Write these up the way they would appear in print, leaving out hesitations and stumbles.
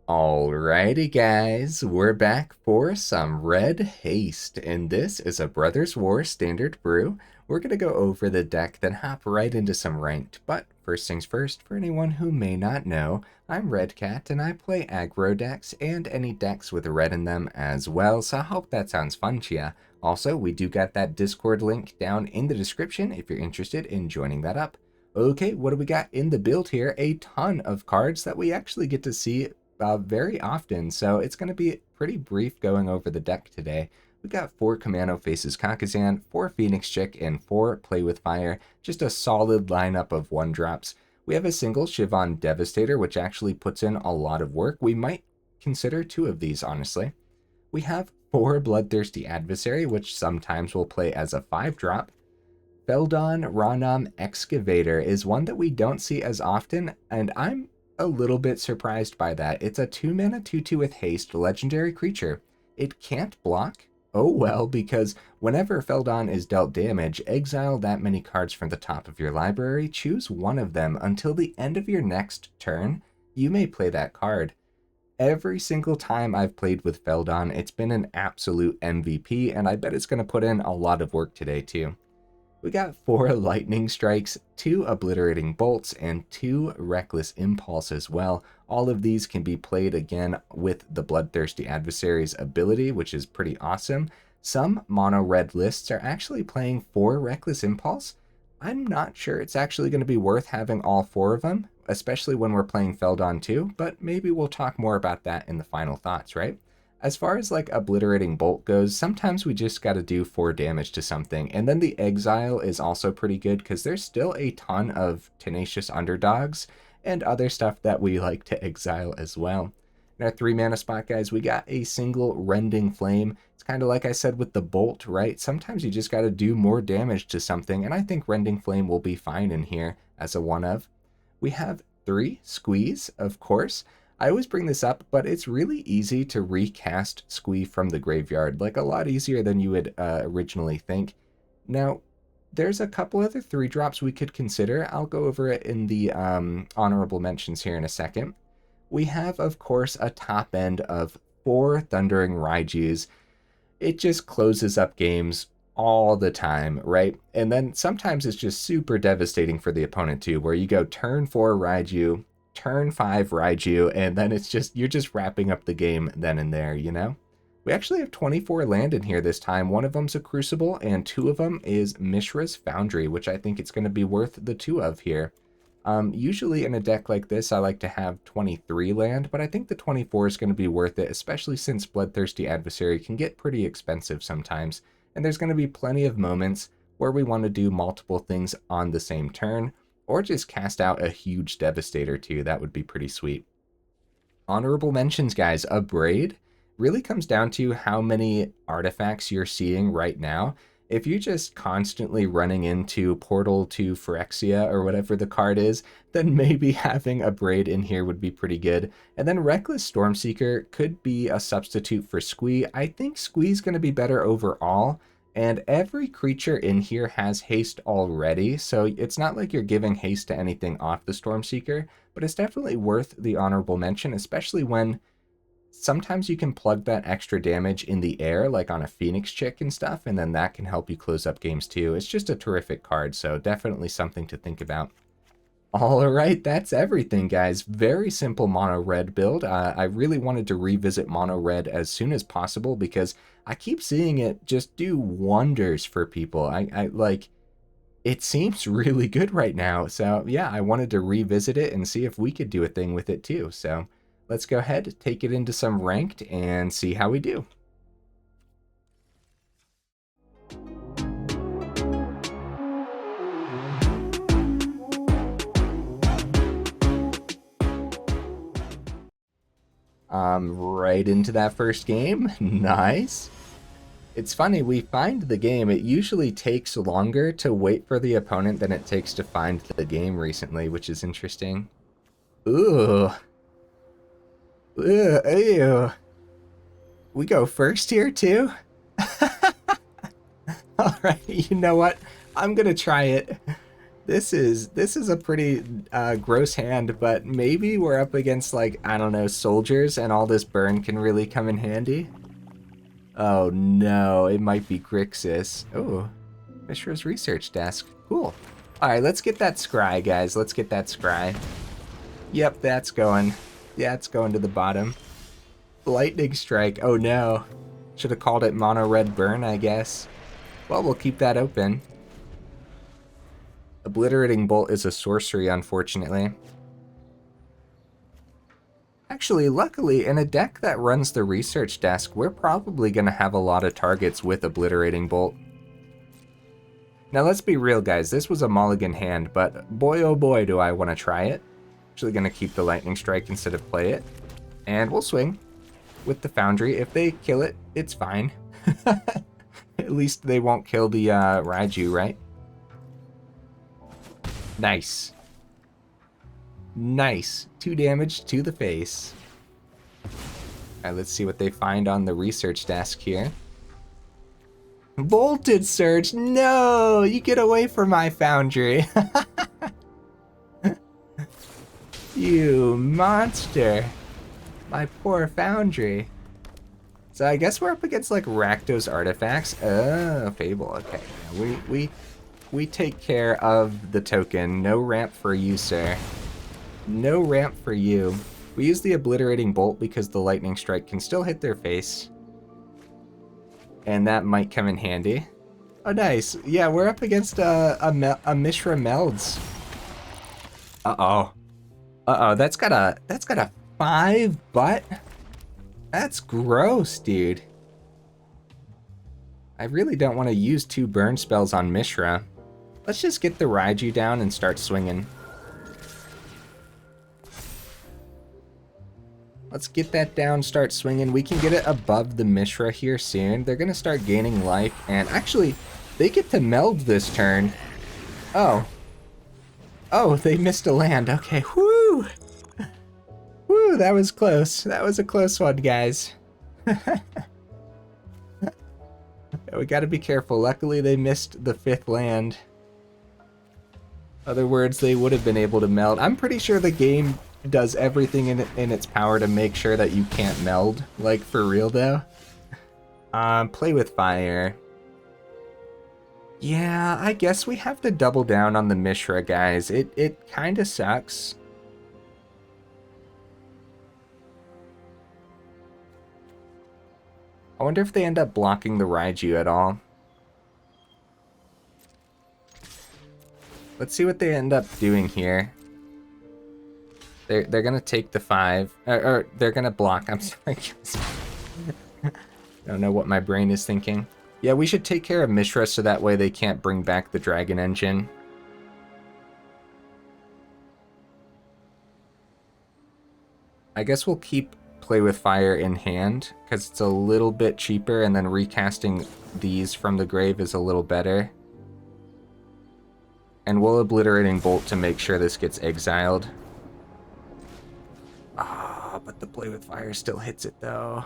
Alrighty guys, we're back for some Red Haste, and this is a Brothers War Standard Brew. We're going to go over the deck, then hop right into some Ranked, but first things first, for anyone who may not know, I'm Red Cat, and I play aggro decks, and any decks with red in them as well, so I hope that sounds fun to ya. Also, we do got that Discord link down in the description if you're interested in joining that up. Okay, what do we got in the build here? A ton of cards that we actually get to see very often, so it's going to be pretty brief going over the deck today. We got 4 Kumano faces Kakkazan, 4 Phoenix Chick, and 4 Play with Fire. Just a solid lineup of 1-drops. We have a single Shivan Devastator, which actually puts in a lot of work. We might consider 2 of these, honestly. We have 4 Bloodthirsty Adversary, which sometimes will play as a 5-drop. Feldon, Ronom, Excavator is one that we don't see as often, and I'm a little bit surprised by that. It's a 2-mana 2/2 with haste legendary creature. It can't block. Oh well, because whenever Feldon is dealt damage, exile that many cards from the top of your library, choose one of them until the end of your next turn. You may play that card. Every single time I've played with Feldon, it's been an absolute MVP, and I bet it's going to put in a lot of work today too. We got 4 Lightning Strikes, 2 Obliterating Bolts, and 2 Reckless Impulse as well. All of these can be played again with the Bloodthirsty Adversary's ability, which is pretty awesome. Some mono-red lists are actually playing 4 Reckless Impulse. I'm not sure it's actually going to be worth having all 4 of them, especially when we're playing Feldon too, but maybe we'll talk more about that in the final thoughts, right? As far as like Obliterating Bolt goes, sometimes we just got to do 4 damage to something. And then the Exile is also pretty good because there's still a ton of tenacious underdogs and other stuff that we like to exile as well. In our 3-mana spot, guys, we got a single Rending Flame. It's kind of like I said with the Bolt, right? Sometimes you just got to do more damage to something, and I think Rending Flame will be fine in here as a 1-of. We have 3 Squees, of course. I always bring this up, but it's really easy to recast Squee from the graveyard, like a lot easier than you would originally think. Now, there's a couple other 3-drops we could consider. I'll go over it in the honorable mentions here in a second. We have, of course, a top end of 4 Thundering Raijus. It just closes up games all the time, right? And then sometimes it's just super devastating for the opponent too, where you go turn 4 Raiju, turn 5 Raiju, and then it's just, you're just wrapping up the game then and there, you know? We actually have 24 land in here this time. One of them's a Crucible, and 2 of them is Mishra's Foundry, which I think it's going to be worth the 2 of here. Usually in a deck like this, I like to have 23 land, but I think the 24 is going to be worth it, especially since Bloodthirsty Adversary can get pretty expensive sometimes, and there's going to be plenty of moments where we want to do multiple things on the same turn, or just cast out a huge Devastator too. That would be pretty sweet. Honorable mentions, guys. A Braid really comes down to how many artifacts you're seeing right now. If you're just constantly running into Portal to Phyrexia or whatever the card is, then maybe having a Braid in here would be pretty good. And then Reckless Stormseeker could be a substitute for Squee. I think Squee's going to be better overall. And every creature in here has haste already, so it's not like you're giving haste to anything off the Stormseeker, but it's definitely worth the honorable mention, especially when sometimes you can plug that extra damage in the air, like on a Phoenix Chick and stuff, and then that can help you close up games too. It's just a terrific card, so definitely something to think about. All right, that's everything, guys. Very simple mono red build. I really wanted to revisit mono red as soon as possible because I keep seeing it just do wonders for people. I like, it seems really good right now. So yeah, I wanted to revisit it and see if we could do a thing with it too. So let's go ahead, take it into some ranked and see how we do. Right into that first game. Nice. It's funny, we find the game. It usually takes longer to wait for the opponent than it takes to find the game recently, which is interesting. Ooh. Ew. We go first here too? Alright, you know what? I'm gonna try it. This is a pretty gross hand, but maybe we're up against, like, I don't know, soldiers, and all this burn can really come in handy. Oh no, it might be Grixis. Oh, Mishra's research desk. Cool. Alright, let's get that scry, guys. Let's get that scry. Yep, that's going. Yeah, it's going to the bottom. Lightning strike. Oh no. Should have called it mono red burn, I guess. Well, we'll keep that open. Obliterating Bolt is a sorcery, unfortunately. Actually, luckily, in a deck that runs the research desk, we're probably going to have a lot of targets with Obliterating Bolt. Now, let's be real, guys. This was a mulligan hand, but boy, oh boy, do I want to try it. Actually going to keep the Lightning Strike instead of play it. And we'll swing with the Foundry. If they kill it, it's fine. At least they won't kill the Raiju, right? Nice. Nice. 2 damage to the face. Alright, let's see what they find on the research desk here. Voltage Surge! No! You get away from my Foundry! You monster! My poor Foundry. So I guess we're up against, like, Rakdos artifacts. Oh, Fable. Okay. We take care of the token. No ramp for you, sir. No ramp for you. We use the Obliterating Bolt because the Lightning Strike can still hit their face. And that might come in handy. Oh, nice. Yeah, we're up against a Mishra Melds. Uh-oh. Uh-oh, that's got a 5 butt? That's gross, dude. I really don't want to use 2 burn spells on Mishra. Let's just get the Raiju down and start swinging. Let's get that down, start swinging. We can get it above the Mishra here soon. They're going to start gaining life, and actually, they get to meld this turn. Oh. Oh, they missed a land. Okay, whoo! Woo, that was close. That was a close one, guys. We gotta be careful. Luckily, they missed the 5th land. Other words, they would have been able to meld. I'm pretty sure the game does everything in its power to make sure that you can't meld. Like, for real, though. Play with fire. Yeah, I guess we have to double down on the Mishra, guys. It kind of sucks. I wonder if they end up blocking the Raiju at all. Let's see what they end up doing here. They're gonna take the 5, or they're gonna block. I'm sorry. I don't know what my brain is thinking. Yeah, we should take care of Mishra so that way they can't bring back the Dragon Engine. I guess we'll keep Play with Fire in hand, because it's a little bit cheaper, and then recasting these from the grave is a little better. And we'll Obliterating Bolt to make sure this gets exiled. Ah, but the Play with Fire still hits it, though.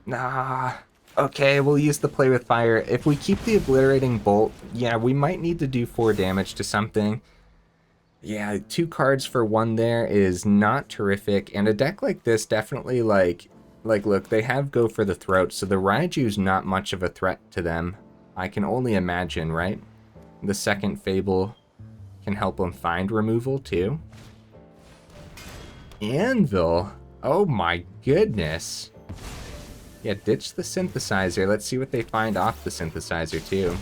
Nah. Okay, we'll use the Play with Fire. If we keep the Obliterating Bolt, yeah, we might need to do 4 damage to something. Yeah, 2 cards for 1 there is not terrific, and a deck like this definitely, like look, they have Go for the Throat, so the Raiju's not much of a threat to them. I can only imagine, right? The second Fable can help them find removal, too. Anvil! Oh my goodness! Yeah, ditch the Synthesizer. Let's see what they find off the Synthesizer, too.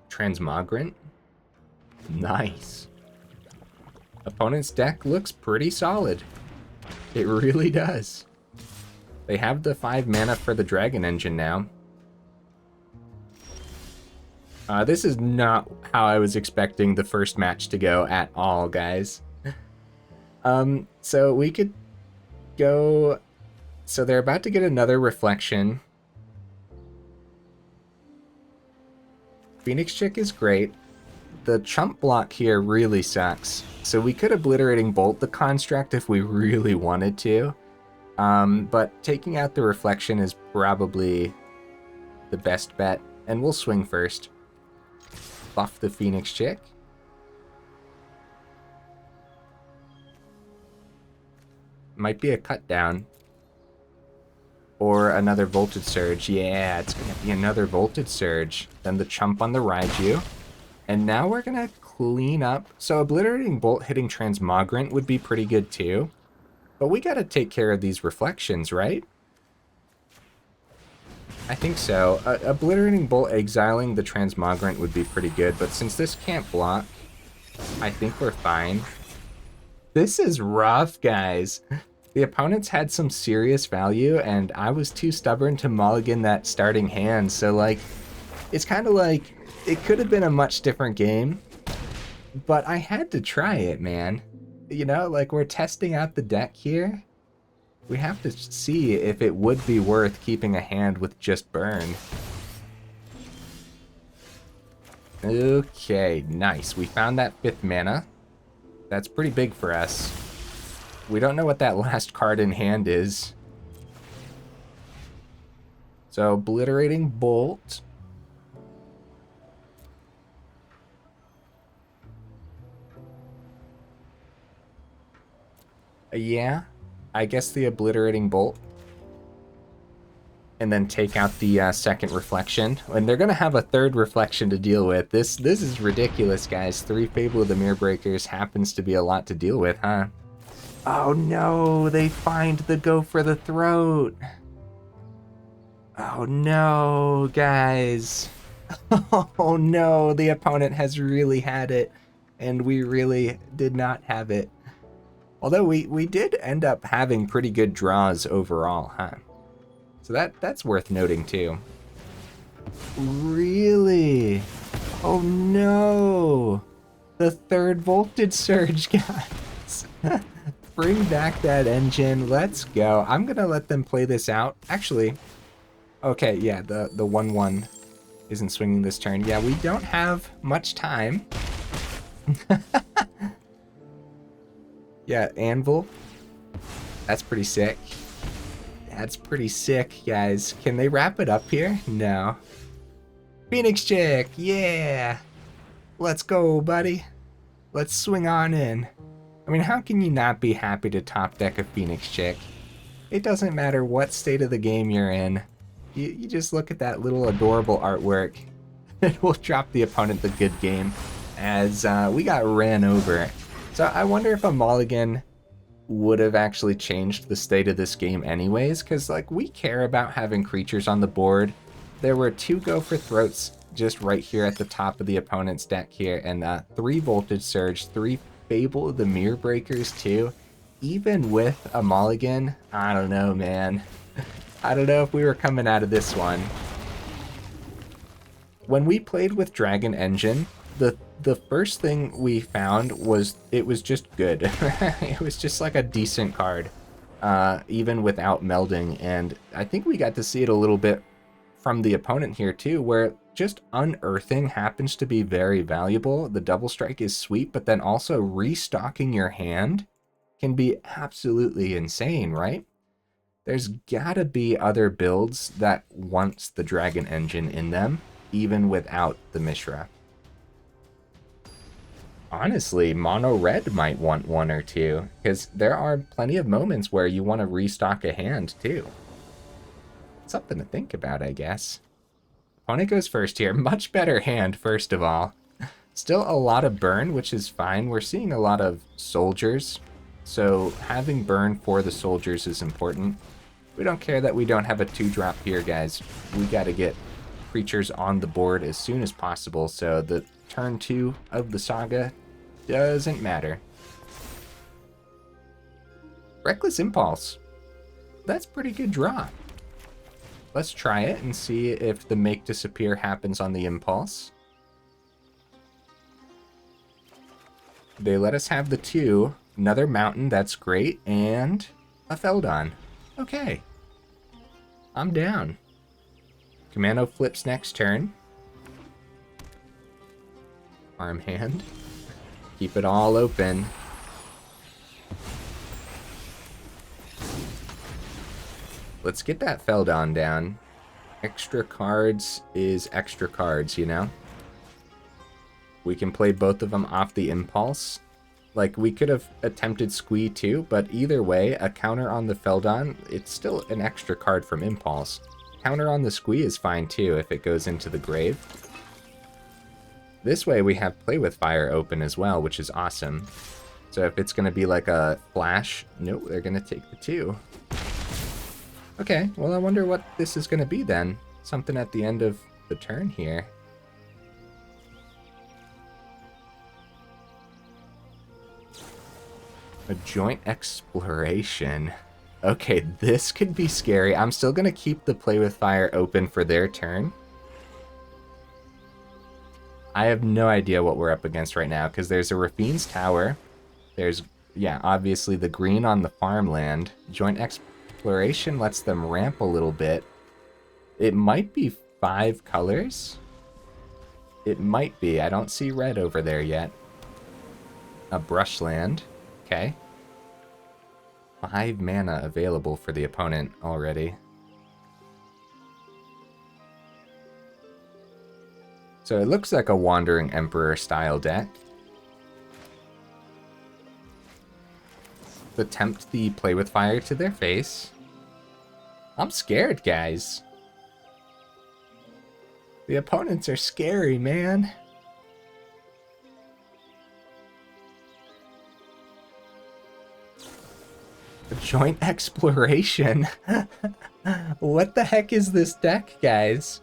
Transmogrant? Nice. Opponent's deck looks pretty solid. It really does. They have the 5 mana for the Dragon Engine now. This is not how I was expecting the first match to go at all, guys. So we could go... So they're about to get another Reflection. Phoenix Chick is great. The chump block here really sucks. So we could Obliterating Bolt the Construct if we really wanted to. But taking out the Reflection is probably the best bet. And we'll swing first. buff the Phoenix Chick. Might be a cut down. Or another Voltage Surge. Yeah, it's going to be another Voltage Surge. Then the Chump on the Raiju. And now we're going to clean up. So Obliterating Bolt hitting Transmogrant would be pretty good too. But we got to take care of these reflections, right? I think so. Obliterating Bolt exiling the Transmogrant would be pretty good, but since this can't block, I think we're fine. This is rough, guys. The opponents had some serious value, and I was too stubborn to mulligan that starting hand, so like, it's kind of like, it could have been a much different game, but I had to try it, man. You know, like, we're testing out the deck here. We have to see if it would be worth keeping a hand with just burn. Okay, nice. We found that 5th mana. That's pretty big for us. We don't know what that last card in hand is. So, Obliterating Bolt. Yeah. I guess the Obliterating Bolt. And then take out the second reflection. And they're going to have a third reflection to deal with. This is ridiculous, guys. 3 Fable of the Mirror Breakers happens to be a lot to deal with, huh? Oh no, they find the go for the throat. Oh no, guys. Oh no, the opponent has really had it. And we really did not have it. Although we did end up having pretty good draws overall, huh? So that's worth noting too. Really? Oh no! The 3rd Voltage Surge, guys! Bring back that engine, let's go. I'm gonna let them play this out. Actually, okay, yeah, the 1/1 isn't swinging this turn. Yeah, we don't have much time. Yeah, Anvil. That's pretty sick. That's pretty sick, guys. Can they wrap it up here? No. Phoenix Chick, yeah! Let's go, buddy. Let's swing on in. I mean, how can you not be happy to top deck a Phoenix Chick? It doesn't matter what state of the game you're in. You just look at that little adorable artwork. It will drop the opponent the good game, as we got ran over. So I wonder if a mulligan would have actually changed the state of this game anyways, because like, we care about having creatures on the board. There were 2 go for throats just right here at the top of the opponent's deck here, and 3 Voltage Surge, 3 Fable of the Mirror Breakers too. Even with a mulligan, I don't know, man. I don't know if we were coming out of this one. When we played with Dragon Engine, the first thing we found was it was just good. It was just like a decent card, even without melding, and I think we got to see it a little bit from the opponent here too, where just unearthing happens to be very valuable. The double strike is sweet, but then also restocking your hand can be absolutely insane, right? There's gotta be other builds that wants the Dragon Engine in them, even without the Mishra. Honestly, mono red might want 1 or 2, because there are plenty of moments where you want to restock a hand too. Something to think about, I guess. Opponent goes first here. Much better hand, first of all. Still a lot of burn, which is fine. We're seeing a lot of soldiers, so having burn for the soldiers is important. We don't care that we don't have a 2-drop here, guys. We got to get creatures on the board as soon as possible, so the turn 2 of the saga doesn't matter. Reckless Impulse. That's pretty good draw. Let's try it and see if the Make Disappear happens on the Impulse. They let us have the 2. Another Mountain, that's great. And a Feldon. Okay. I'm down. Kumano flips next turn. Arm hand. Keep it all open. Let's get that Feldon down. Extra cards is extra cards, you know? We can play both of them off the impulse. Like, we could have attempted Squee too, but either way, a counter on the Feldon, it's still an extra card from impulse. Counter on the Squee is fine too if it goes into the grave. This way we have Play with Fire open as well, which is awesome. So if it's going to be like a flash, nope, they're going to take the 2. Okay, well I wonder what this is going to be then. Something at the end of the turn here. A joint exploration. Okay, this could be scary. I'm still going to keep the Play with Fire open for their turn. I have no idea what we're up against right now, because there's a Rafine's Tower. There's, yeah, obviously the green on the farmland. Joint exploration lets them ramp a little bit. It might be 5 colors. It might be. I don't see red over there yet. A brushland. Okay. 5 mana available for the opponent already. So it looks like a Wandering Emperor style deck. Attempt the Play with Fire to their face. I'm scared, guys. The opponents are scary, man. A joint exploration. What the heck is this deck, guys?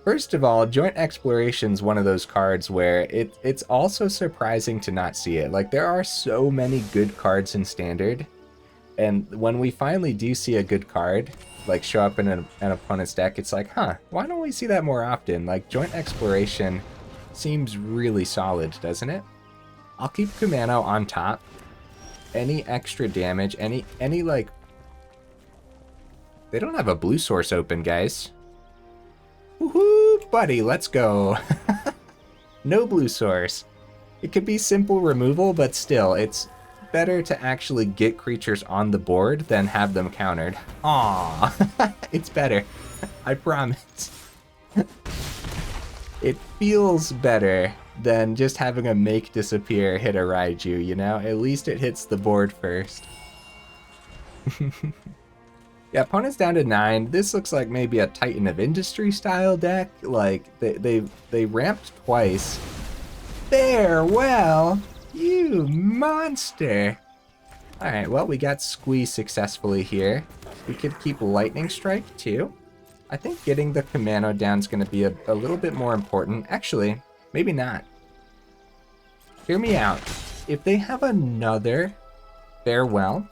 First of all, Joint Exploration's one of those cards where it's also surprising to not see it. Like, there are so many good cards in Standard, and when we finally do see a good card, like, show up in an opponent's deck, it's like, huh, why don't we see that more often? Like, Joint Exploration seems really solid, doesn't it? I'll keep Kumano on top. Any extra damage, any like... They don't have a blue source open, guys. Woohoo, buddy, let's go. No blue source. It could be simple removal, but still, it's better to actually get creatures on the board than have them countered. Aww, it's better. I promise. It feels better than just having a make disappear hit a Raiju, you know? At least it hits the board first. Yeah, opponent's down to 9. This looks like maybe a Titan of Industry style deck. Like, they ramped twice. Farewell, you monster! Alright, well, we got Squee successfully here. We could keep Lightning Strike, too. I think getting the Kumano down is going to be a little bit more important. Actually, maybe not. Hear me out. If they have another Farewell,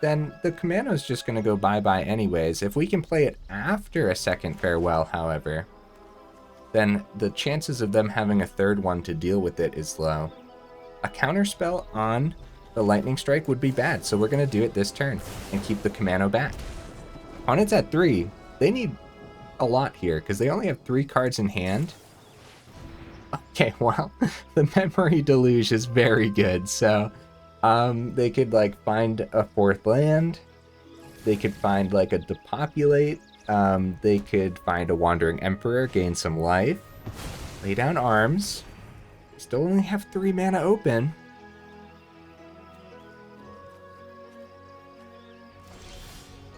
then the Kumano's just going to go bye-bye anyways. If we can play it after a second Farewell, however, then the chances of them having a third one to deal with it is low. A counterspell on the Lightning Strike would be bad, so we're going to do it this turn and keep the Kumano back. Opponent's at 3. They need a lot here, because they only have 3 cards in hand. Okay, well, the Memory Deluge is very good, so... they could, like, find a 4th land. They could find, like, a Depopulate. They could find a Wandering Emperor, gain some life. Lay down arms. Still only have 3 mana open.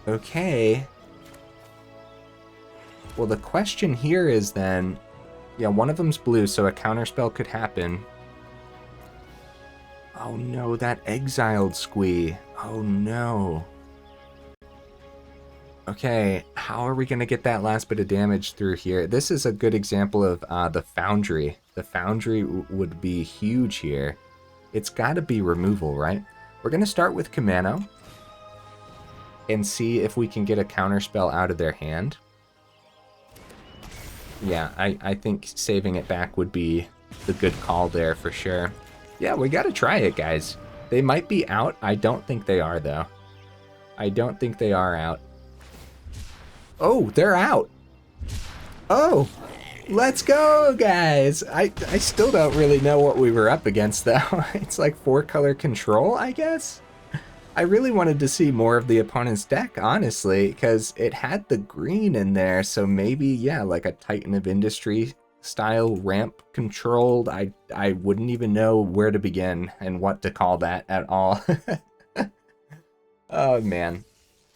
Okay. Well, the question here is then... Yeah, one of them's blue, so a counterspell could happen. Oh no, that exiled Squee. Oh no. Okay, how are we going to get that last bit of damage through here? This is a good example of the Foundry. The Foundry would be huge here. It's got to be removal, right? We're going to start with Kumano and see if we can get a counterspell out of their hand. Yeah, I think saving it back would be the good call there for sure. Yeah, we gotta try it, guys. They might be out. I don't think they are, though. I don't think they are out. Oh, they're out. Oh, let's go, guys. I still don't really know what we were up against, though. It's like 4-color control, I guess? I really wanted to see more of the opponent's deck, honestly, because it had the green in there, so maybe, yeah, like a Titan of Industry style ramp controlled. I wouldn't even know where to begin and what to call that at all. Oh man.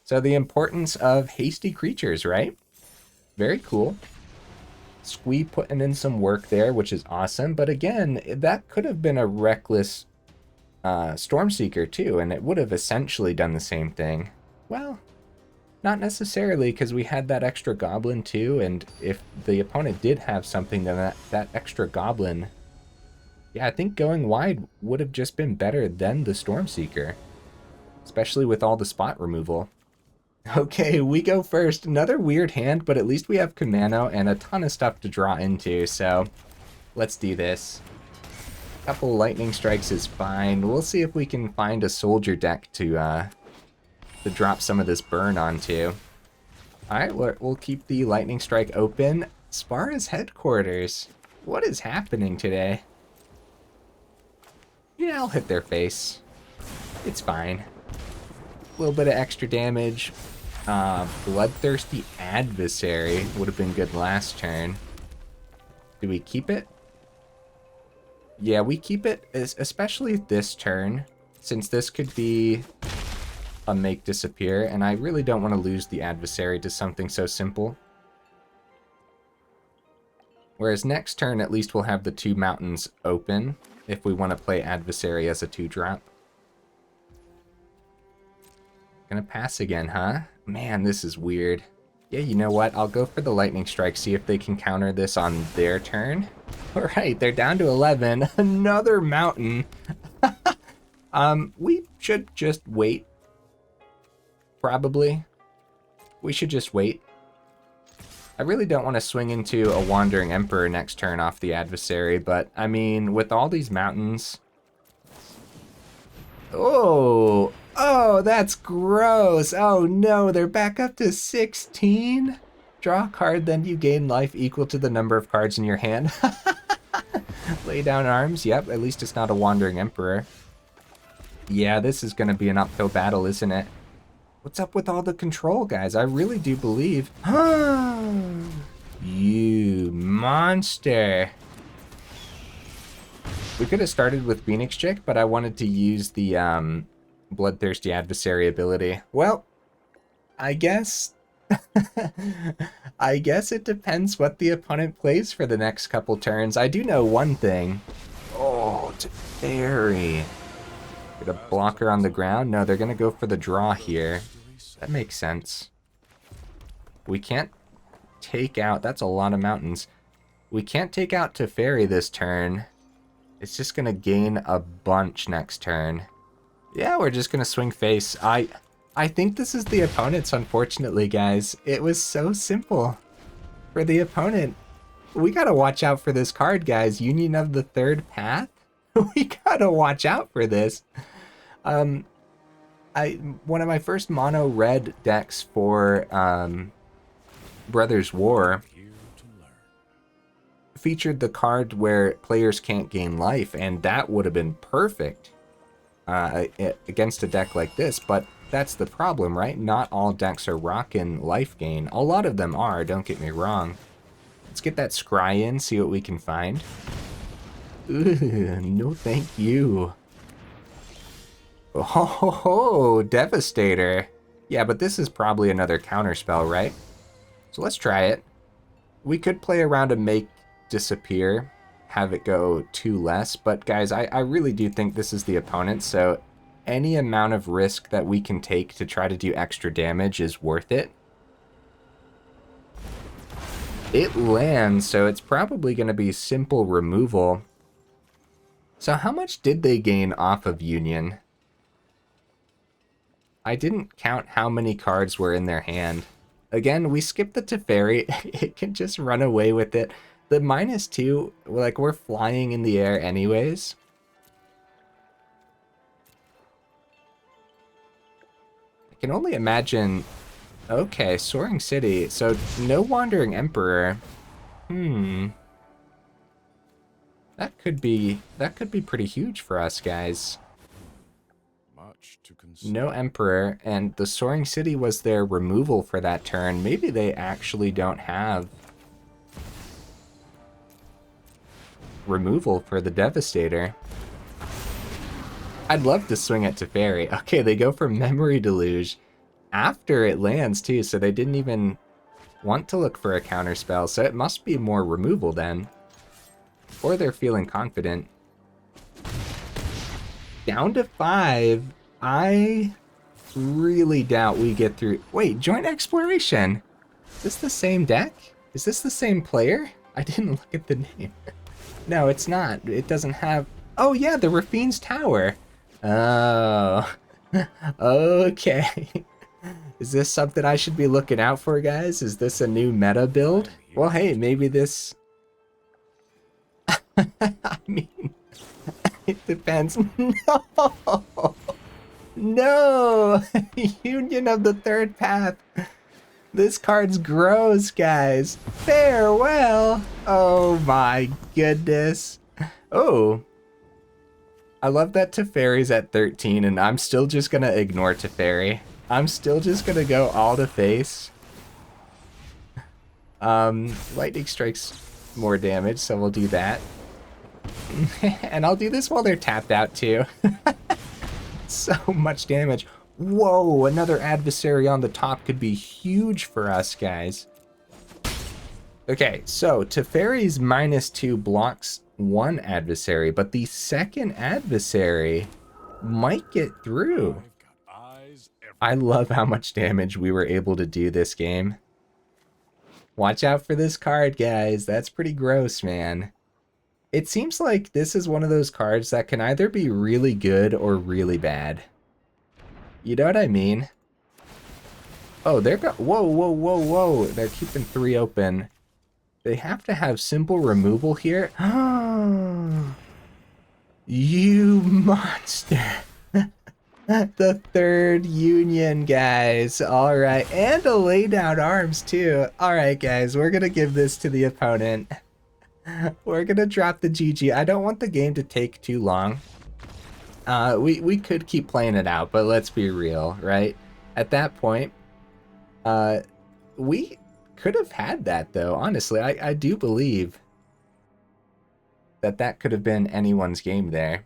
So the importance of hasty creatures, right? Very cool. Squee putting in some work there, which is awesome. But again, that could have been a reckless Stormseeker too, and it would have essentially done the same thing. Well, not necessarily, because we had that extra goblin too, and if the opponent did have something, then that extra goblin, yeah, I think going wide would have just been better than the Stormseeker, especially with all the spot removal. Okay, we go first. Another weird hand, but at least we have Kumano and a ton of stuff to draw into, so let's do this. Couple lightning strikes is fine. We'll see if we can find a soldier deck to drop some of this burn onto. Alright, we'll keep the lightning strike open. Spara's headquarters. What is happening today? Yeah, I'll hit their face. It's fine. A little bit of extra damage. Bloodthirsty Adversary would have been good last turn. Do we keep it? Yeah, we keep it, especially this turn, since this could be a make disappear, and I really don't want to lose the adversary to something so simple. Whereas next turn, at least we'll have the 2 mountains open, if we want to play adversary as a 2-drop. Gonna pass again, huh? Man, this is weird. Yeah, you know what? I'll go for the lightning strike, see if they can counter this on their turn. Alright, they're down to 11. Another mountain. We should just wait. Probably. We should just wait. I really don't want to swing into a Wandering Emperor next turn off the adversary, but, I mean, with all these mountains... Oh! Oh, that's gross! Oh no, they're back up to 16? Draw a card, then you gain life equal to the number of cards in your hand. Lay down arms, yep, at least it's not a Wandering Emperor. Yeah, this is gonna be an uphill battle, isn't it? What's up with all the control, guys? I really do believe... You monster! We could have started with Phoenix Chick, but I wanted to use the Bloodthirsty Adversary ability. Well, I guess... I guess it depends what the opponent plays for the next couple turns. I do know one thing. Oh, Teferi. Get a blocker on the ground? No, they're going to go for the draw here. That makes sense. We can't take out... That's a lot of mountains. We can't take out Teferi this turn. It's just going to gain a bunch next turn. Yeah, we're just going to swing face. I think this is the opponent's, unfortunately, guys. It was so simple for the opponent. We got to watch out for this card, guys. Union of the Third Path? We got to watch out for this. One of my first mono red decks for Brothers War featured the card where players can't gain life, and that would have been perfect against a deck like this, but that's the problem, right? Not all decks are rocking life gain. A lot of them are, don't get me wrong. Let's get that scry in, see what we can find. Ooh, no thank you. Oh, Devastator. Yeah, but this is probably another counterspell, right? So let's try it. We could play around a make disappear, have it go 2 less, but guys, I really do think this is the opponent, so any amount of risk that we can take to try to do extra damage is worth it. It lands, so it's probably going to be simple removal. So how much did they gain off of Union? I didn't count how many cards were in their hand. Again, we skipped the Teferi. It can just run away with it. The -2, like, we're flying in the air anyways. I can only imagine... Okay, Soaring City. So, no Wandering Emperor. That could be pretty huge for us, guys. No Emperor, and the Soaring City was their removal for that turn. Maybe they actually don't have removal for the Devastator. I'd love to swing it to Fairy. Okay, they go for Memory Deluge after it lands too, so they didn't even want to look for a counter spell, so it must be more removal then. Or they're feeling confident. Down to 5. I really doubt we get through. Wait, Joint Exploration. Is this the same deck? Is this the same player? I didn't look at the name. No, it's not. It doesn't have... Oh yeah, the Rafine's Tower. Oh. Okay. Is this something I should be looking out for, guys? Is this a new meta build? Well, hey, maybe this... I mean, it depends. No! No! Union of the Third Path. This card's gross, guys. Farewell! Oh my goodness. Oh. I love that Teferi's at 13, and I'm still just gonna ignore Teferi. I'm still just gonna go all to face. Lightning strikes more damage, so we'll do that. And I'll do this while they're tapped out too. So much damage. Whoa, another adversary on the top could be huge for us, guys. Okay, so Teferi's -2 blocks one adversary, but the second adversary might get through. I love how much damage we were able to do this game. Watch out for this card, guys. That's pretty gross, man. It seems like this is one of those cards that can either be really good or really bad. You know what I mean? Oh, they're whoa, whoa, whoa, whoa. They're keeping 3 open. They have to have simple removal here. You monster. The third union, guys. All right. And a lay down arms, too. All right, guys. We're going to give this to the opponent. We're going to drop the GG. I don't want the game to take too long. We could keep playing it out, but let's be real, right? At that point, we could have had that, though. Honestly, I do believe that that could have been anyone's game there.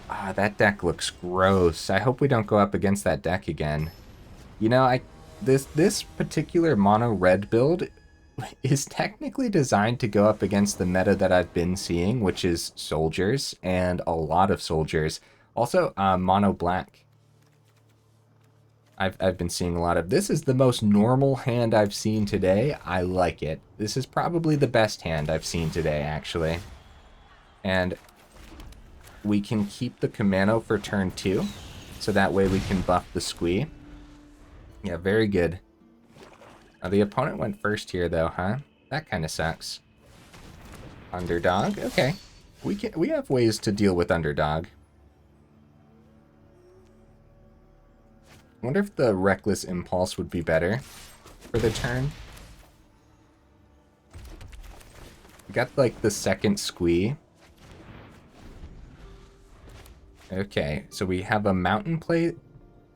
Ah, that deck looks gross. I hope we don't go up against that deck again. You know, this particular mono red build is technically designed to go up against the meta that I've been seeing, which is soldiers, and a lot of soldiers. Also, mono black. I've been seeing a lot of. This is the most normal hand I've seen today. I like it. This is probably the best hand I've seen today, actually. And we can keep the Kumano for turn 2, so that way we can buff the Squee. Yeah, very good. The opponent went first here, though, huh? That kind of sucks. Underdog? Okay. We have ways to deal with underdog. I wonder if the Reckless Impulse would be better for the turn. We got, like, the second Squee. Okay, so we have a Mountain Plate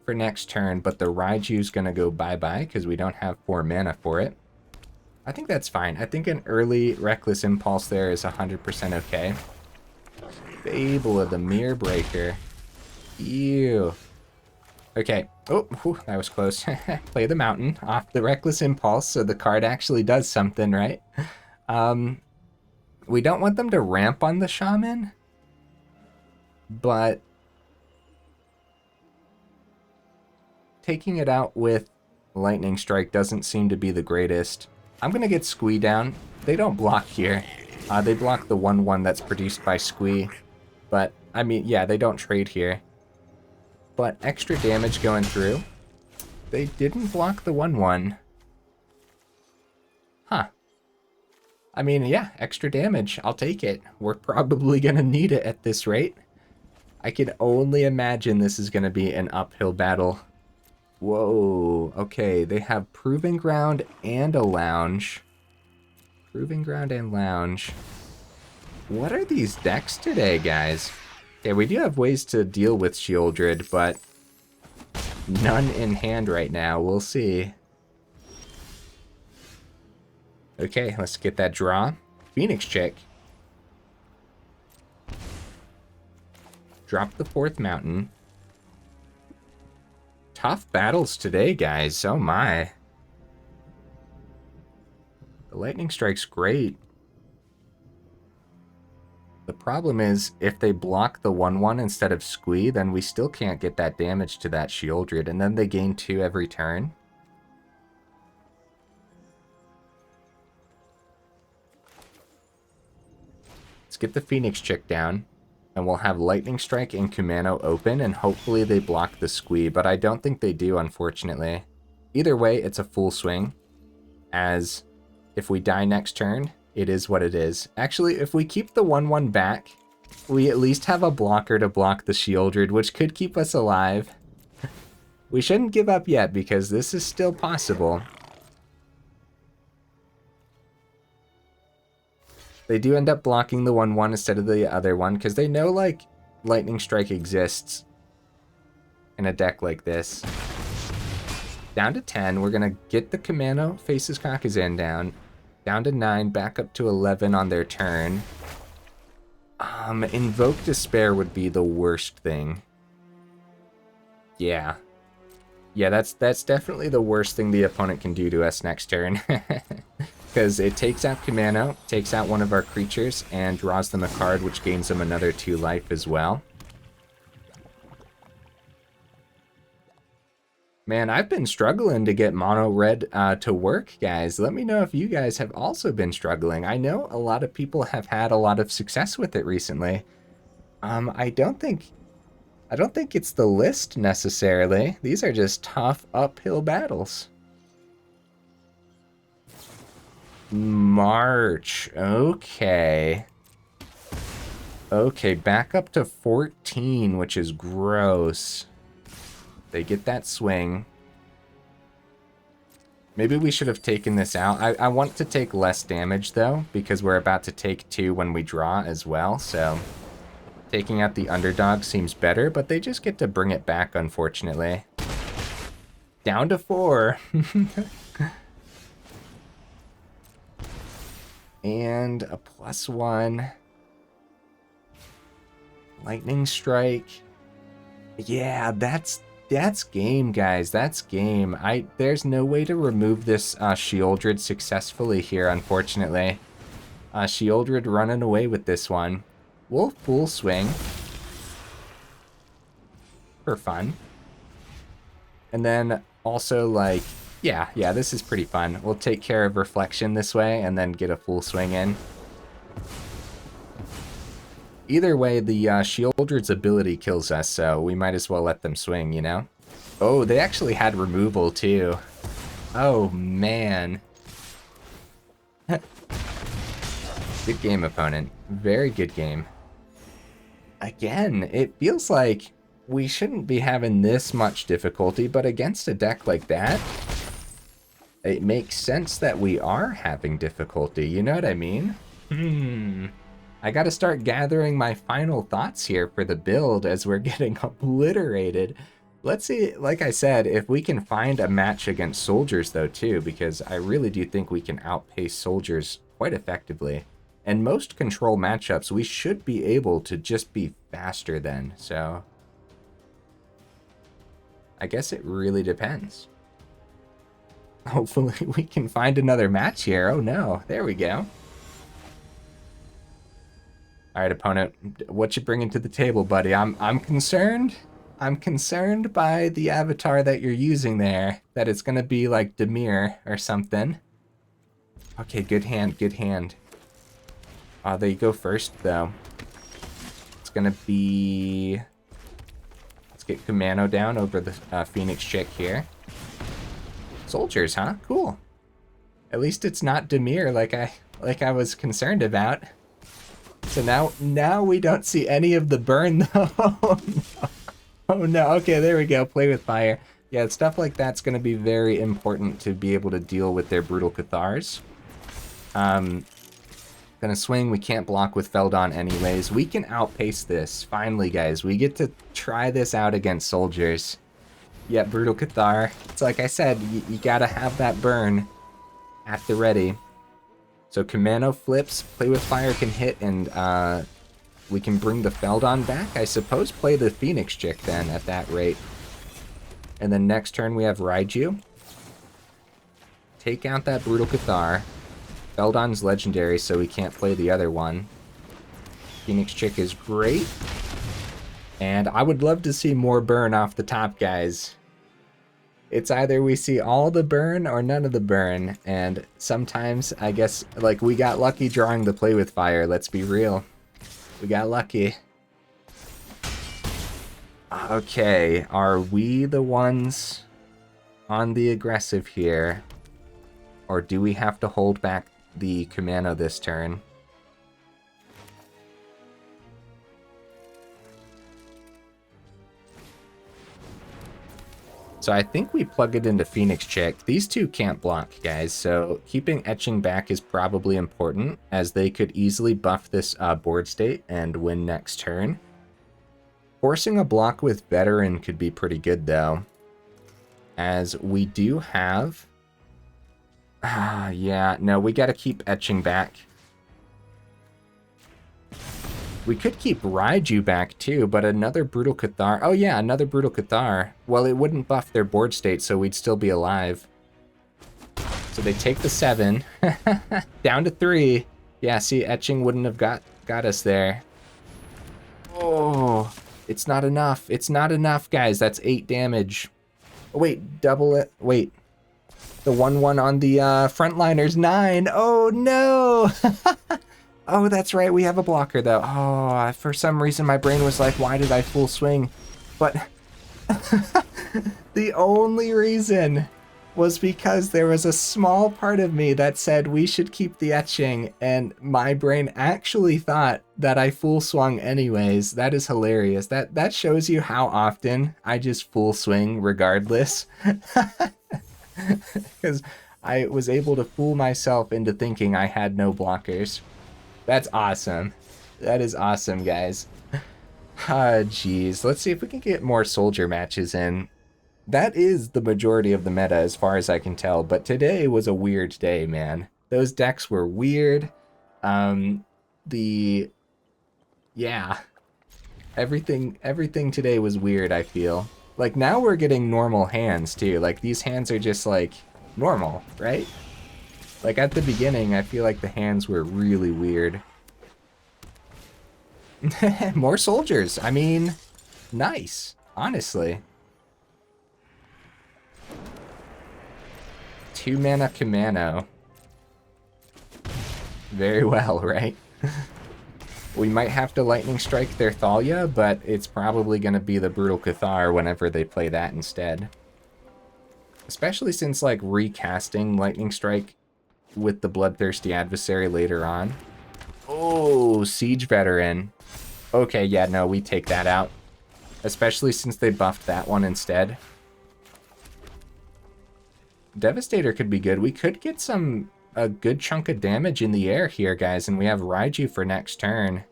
for next turn, but the Raiju's gonna go bye-bye because we don't have 4 mana for it. I think that's fine. I think an early Reckless Impulse there is 100% okay. Fable of the Mirror Breaker. Ew. Okay. Oh, whew, that was close. Play the Mountain off the Reckless Impulse, so the card actually does something, right? We don't want them to ramp on the Shaman, but taking it out with Lightning Strike doesn't seem to be the greatest. I'm going to get Squee down. They don't block here. They block the 1/1 that's produced by Squee. But, I mean, yeah, they don't trade here. But extra damage going through. They didn't block the 1/1. Huh. I mean, yeah, extra damage. I'll take it. We're probably going to need it at this rate. I can only imagine this is going to be an uphill battle. Whoa, okay, they have Proving Ground and a Lounge. Proving Ground and Lounge. What are these decks today, guys? Yeah, we do have ways to deal with Shieldred, but none in hand right now. We'll see. Okay, let's get that draw. Phoenix Chick. Drop the 4th mountain. Tough battles today, guys. Oh my. The lightning strike's great. The problem is, if they block the 1/1 instead of Squee, then we still can't get that damage to that Shieldred, and then they gain 2 every turn. Let's get the Phoenix Chick down, and we'll have Lightning Strike and Kumano open, and hopefully they block the Squee, but I don't think they do, unfortunately. Either way, it's a full swing, as if we die next turn, it is what it is. Actually, if we keep the 1/1 back, we at least have a blocker to block the Shieldred, which could keep us alive. We shouldn't give up yet, because this is still possible. They do end up blocking the 1/1 instead of the other one, because they know, like, Lightning Strike exists in a deck like this. Down to 10, we're going to get the Kumano, faces Kakkazan down. Down to 9, back up to 11 on their turn. Invoke Despair would be the worst thing. Yeah. Yeah, that's definitely the worst thing the opponent can do to us next turn. Because it takes out Kumano, takes out one of our creatures, and draws them a card, which gains them another 2 life as well. Man, I've been struggling to get mono red to work, guys. Let me know if you guys have also been struggling. I know a lot of people have had a lot of success with it recently. I don't think it's the list necessarily. These are just tough uphill battles. March. Okay. Okay, back up to 14, which is gross. They get that swing. Maybe we should have taken this out. I want to take less damage, though, because we're about to take 2 when we draw as well, so taking out the underdog seems better, but they just get to bring it back, unfortunately. Down to 4. And a +1. Lightning Strike. Yeah, that's game, guys. That's game. There's no way to remove this Shieldred successfully here, unfortunately. Shieldred running away with this one. We'll full swing. For fun. And then also, like, yeah, this is pretty fun. We'll take care of Reflection this way and then get a full swing in. Either way, the Shieldred's ability kills us, so we might as well let them swing, you know? Oh, they actually had removal, too. Oh, man. Good game, opponent. Very good game. Again, it feels like we shouldn't be having this much difficulty, but against a deck like that, it makes sense that we are having difficulty, you know what I mean? I gotta start gathering my final thoughts here for the build as we're getting obliterated. Let's see, like I said, if we can find a match against soldiers though too, because I really do think we can outpace soldiers quite effectively. And most control matchups, we should be able to just be faster than, so I guess it really depends. Hopefully we can find another match here. Oh no, there we go. All right, opponent, what you bringing to the table, buddy? I'm concerned. I'm concerned by the avatar that you're using there, that it's gonna be like Demir or something. Okay, good hand, good hand. They go first though. It's gonna be. Let's get Kumano down over the Phoenix Chick here. Soldiers, huh? Cool. At least it's not Demir like I was concerned about. So now we don't see any of the burn though. Oh no. Oh no. Okay, there we go. Play with fire. Yeah, stuff like that's going to be very important to be able to deal with their brutal Cathars. Gonna swing. We can't block with Feldon anyways. We can outpace this. Finally, guys, we get to try this out against soldiers. Yeah, brutal Cathar. It's like I said, you gotta have that burn at the ready. So Kumano flips, Play with Fire can hit, and we can bring the Feldon back. I suppose play the Phoenix Chick then at that rate. And then next turn we have Raiju. Take out that Brutal Cathar. Feldon's legendary, so we can't play the other one. Phoenix Chick is great. And I would love to see more burn off the top, guys. It's either we see all the burn or none of the burn. And sometimes, I guess, like, we got lucky drawing the Play with Fire, let's be real. We got lucky. Okay, are we the ones on the aggressive here? Or do we have to hold back the Kumano this turn? So I think we plug it into Phoenix Chick. These two can't block, guys, so keeping Etching back is probably important, as they could easily buff this board state and win next turn. Forcing a block with Veteran could be pretty good, though, as we do have... yeah, no, we gotta keep Etching back. We could keep Raiju back too, but another Brutal Cathar... Oh yeah, another Brutal Cathar. Well, it wouldn't buff their board state, so we'd still be alive. So they take the 7. Down to 3. Yeah, see, Etching wouldn't have got us there. Oh, it's not enough. It's not enough, guys. That's 8 damage. Oh, wait, double it. Wait. The 1/1 on the frontliner's 9. Oh, no! Oh, that's right, we have a blocker, though. Oh, for some reason my brain was like, why did I full swing? But the only reason was because there was a small part of me that said we should keep the Etching, and my brain actually thought that I full swung anyways. That is hilarious. That shows you how often I just full swing regardless. Because I was able to fool myself into thinking I had no blockers. That's awesome. That is awesome, guys. Ah, jeez. Let's see if we can get more soldier matches in. That is the majority of the meta as far as I can tell, but today was a weird day, man. Those decks were weird. Yeah. Everything today was weird, I feel. Like, now we're getting normal hands, too. Like, these hands are just, like, normal, right? Like, at the beginning, I feel like the hands were really weird. More soldiers. I mean, nice, honestly. 2-mana Kumano. Very well, right? We might have to Lightning Strike their Thalia, but it's probably going to be the Brutal Cathar whenever they play that instead. Especially since, like, recasting Lightning Strike with the Bloodthirsty Adversary later on. Oh, Siege Veteran. Okay, yeah, no, we take that out. Especially since they buffed that one instead. Devastator could be good. We could get a good chunk of damage in the air here, guys, and we have Raiju for next turn.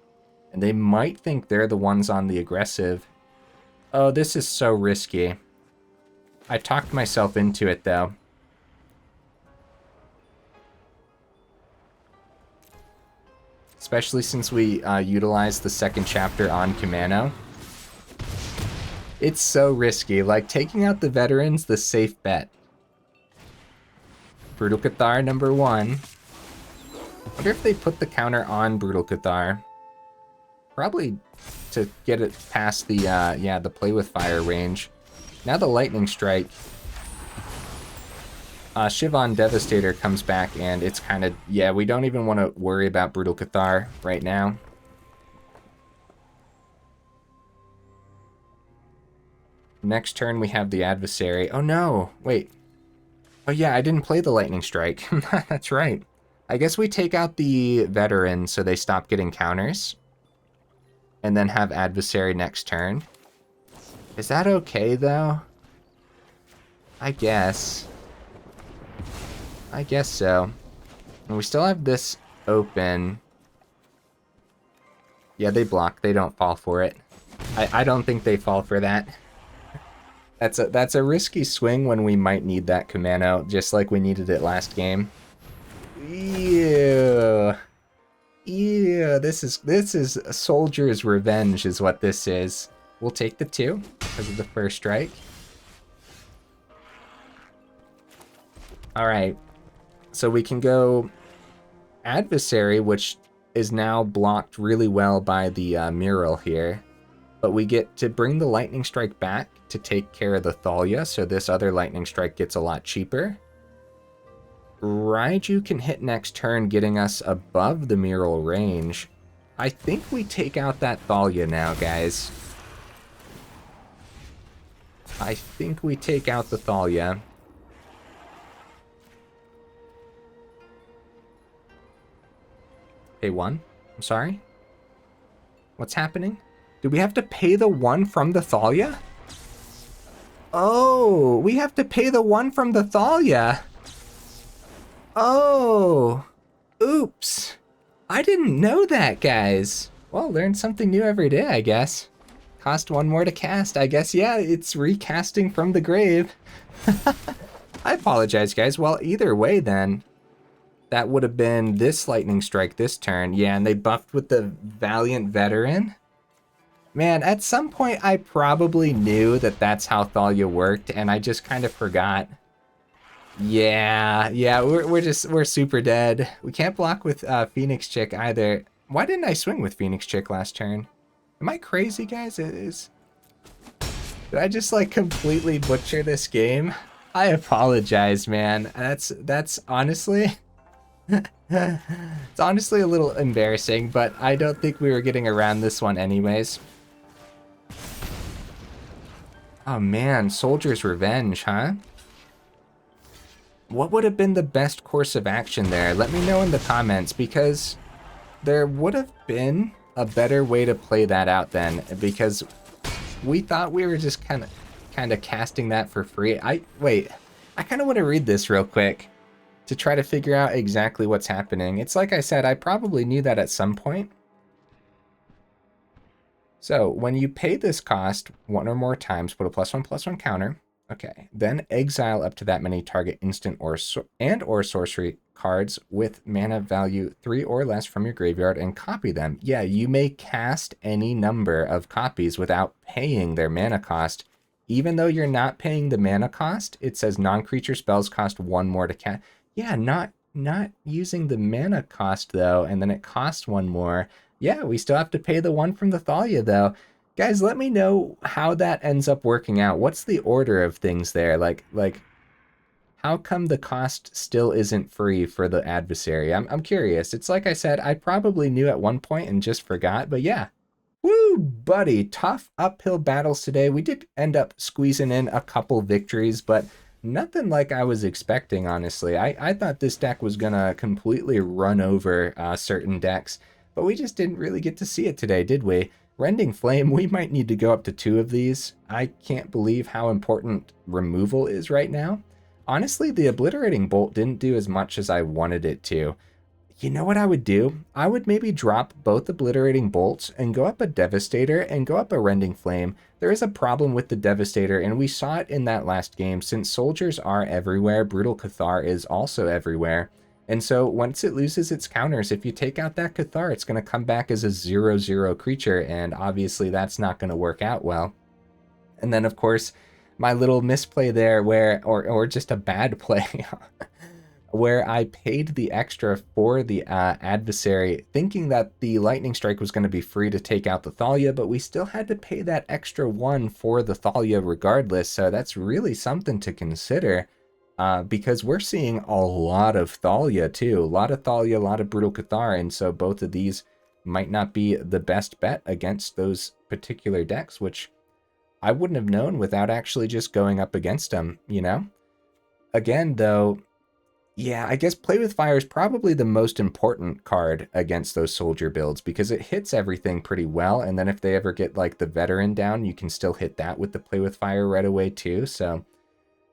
And they might think they're the ones on the aggressive. Oh, this is so risky. I talked myself into it, though. Especially since we utilized the second chapter on Kumano. It's so risky. Like, taking out the veterans, the safe bet. Brutal Cathar number 1. Wonder if they put the counter on Brutal Cathar. Probably to get it past the, yeah, the Play with Fire range. Now the Lightning Strike. Shivan Devastator comes back, and it's kind of... Yeah, we don't even want to worry about Brutal Cathar right now. Next turn, we have the Adversary. Oh, no! Wait. Oh, yeah, I didn't play the Lightning Strike. That's right. I guess we take out the Veteran so they stop getting counters. And then have Adversary next turn. Is that okay, though? I guess. I guess so. And we still have this open. Yeah, they block. They don't fall for it. I don't think they fall for that. That's a risky swing when we might need that Kumano, just like we needed it last game. Ew. Ew, this is a soldier's revenge is what this is. We'll take the 2 because of the first strike. Alright, so we can go Adversary, which is now blocked really well by the mural here. But we get to bring the Lightning Strike back to take care of the Thalia, so this other Lightning Strike gets a lot cheaper. Raiju can hit next turn, getting us above the mural range. I think we take out that Thalia now, guys. I think we take out the Thalia. Pay 1? I'm sorry? What's happening? Do we have to pay the 1 from the Thalia? Oh, we have to pay the 1 from the Thalia. Oh, oops. I didn't know that, guys. Well, learn something new every day, I guess. Cost 1 more to cast. I guess, yeah, it's recasting from the grave. I apologize, guys. Well, either way, then, that would have been this Lightning Strike this turn. Yeah, and they buffed with the Valiant Veteran. Man, at some point, I probably knew that that's how Thalia worked, and I just kind of forgot. Yeah, we're super dead. We can't block with Phoenix Chick either. Why didn't I swing with Phoenix Chick last turn? Am I crazy, guys? Did I just like completely butcher this game? I apologize, man. That's honestly, it's honestly a little embarrassing, but I don't think we were getting around this one anyways. Oh man, Soldier's Revenge, huh? What would have been the best course of action there? Let me know in the comments, because there would have been a better way to play that out then, because we thought we were just kind of casting that for free. I kind of want to read this real quick to try to figure out exactly what's happening. It's like I said, I probably knew that at some point. So when you pay this cost 1 or more times, put a +1/+1 counter. Okay, then exile up to that many target instant or sorcery cards with mana value 3 or less from your graveyard and copy them. Yeah, you may cast any number of copies without paying their mana cost. Even though you're not paying the mana cost, it says non-creature spells cost 1 more to cast. Yeah, not using the mana cost though, and then it costs 1 more. Yeah, we still have to pay the 1 from the Thalia though. Guys, let me know how that ends up working out. What's the order of things there? Like how come the cost still isn't free for the Adversary? I'm curious. It's like I said, I probably knew at one point and just forgot, but yeah. Woo, buddy, tough uphill battles today. We did end up squeezing in a couple victories, but nothing like I was expecting, honestly. I thought this deck was gonna completely run over certain decks, but we just didn't really get to see it today, did we? Rending Flame, we might need to go up to 2 of these. I can't believe how important removal is right now. Honestly, the Obliterating Bolt didn't do as much as I wanted it to. You know what I would do? I would maybe drop both Obliterating Bolts and go up a Devastator and go up a Rending Flame. There is a problem with the Devastator, and we saw it in that last game. Since soldiers are everywhere, Brutal Cathar is also everywhere. And so once it loses its counters, if you take out that Cathar, it's going to come back as a 0/0 creature, and obviously that's not going to work out well. And then, of course, my little misplay there or just a bad play, where I paid the extra for the Adversary, thinking that the Lightning Strike was going to be free to take out the Thalia, but we still had to pay that extra 1 for the Thalia regardless, so that's really something to consider. Because we're seeing a lot of Thalia too. A lot of Thalia, a lot of Brutal Cathar, and so both of these might not be the best bet against those particular decks, which I wouldn't have known without actually just going up against them, you know? Again, though, yeah, I guess Play with Fire is probably the most important card against those soldier builds because it hits everything pretty well, and then if they ever get like the Veteran down, you can still hit that with the Play with Fire right away too, so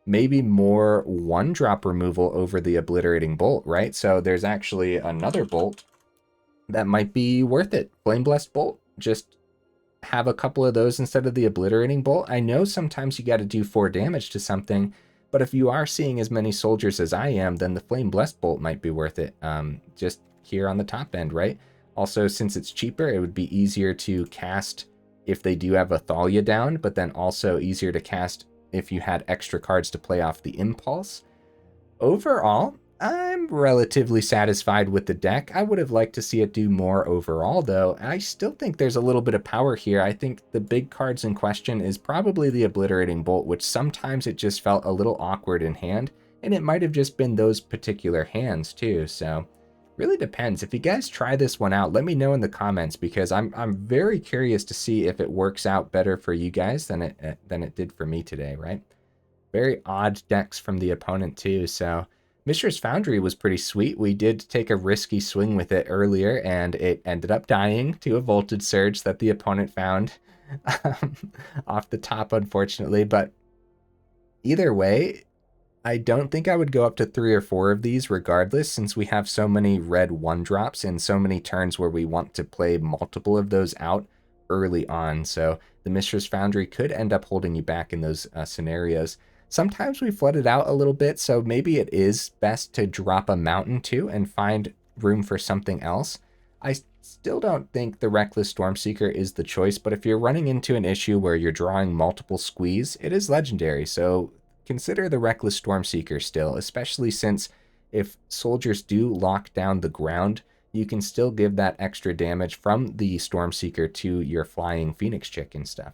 maybe more 1-drop removal over the Obliterating Bolt, right? So there's actually another bolt that might be worth it. Flame Blessed Bolt. Just have a couple of those instead of the Obliterating Bolt. I know sometimes you got to do 4 damage to something, But if you are seeing as many soldiers as I am, then the Flame Blessed Bolt might be worth it, just here on the top end, right? Also, since it's cheaper, it would be easier to cast if they do have a Thalia down, but then also easier to cast if you had extra cards to play off the Impulse. Overall, I'm relatively satisfied with the deck. I would have liked to see it do more overall, though. I still think there's a little bit of power here. I think the big cards in question is probably the Obliterating Bolt, which sometimes it just felt a little awkward in hand, and it might have just been those particular hands too, so really depends. If you guys try this one out, let me know in the comments, because I'm very curious to see if it works out better for you guys than it did for me today, right? Very odd decks from the opponent too, so Mishra's Foundry was pretty sweet. We did take a risky swing with it earlier, and it ended up dying to a Voltage Surge that the opponent found off the top, unfortunately. But either way, I don't think I would go up to 3 or 4 of these regardless, since we have so many red 1-drops and so many turns where we want to play multiple of those out early on. So the Mishra's Foundry could end up holding you back in those scenarios. Sometimes we flood it out a little bit, so maybe it is best to drop a mountain too and find room for something else. I still don't think the Reckless Stormseeker is the choice, but if you're running into an issue where you're drawing multiple squeeze, it is legendary, so consider the Reckless Stormseeker still, especially since if soldiers do lock down the ground, you can still give that extra damage from the Stormseeker to your flying Phoenix Chick and stuff.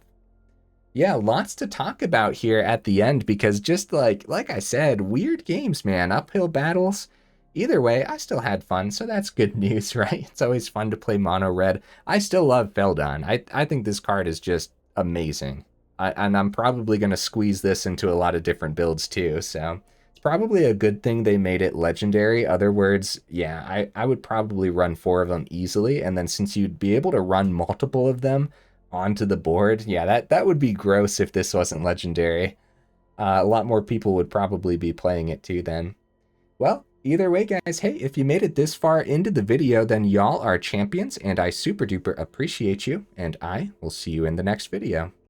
Yeah, lots to talk about here at the end, because just like I said, weird games, man, uphill battles. Either way, I still had fun, so that's good news, right? It's always fun to play mono red. I still love Feldon. I think this card is just amazing. And I'm probably going to squeeze this into a lot of different builds too, so it's probably a good thing they made it legendary. Other words, yeah, I would probably run 4 of them easily, and then since you'd be able to run multiple of them onto the board, yeah, that would be gross if this wasn't legendary. A lot more people would probably be playing it too then. Well, either way, guys, hey, if you made it this far into the video, then y'all are champions, and I super duper appreciate you, and I will see you in the next video.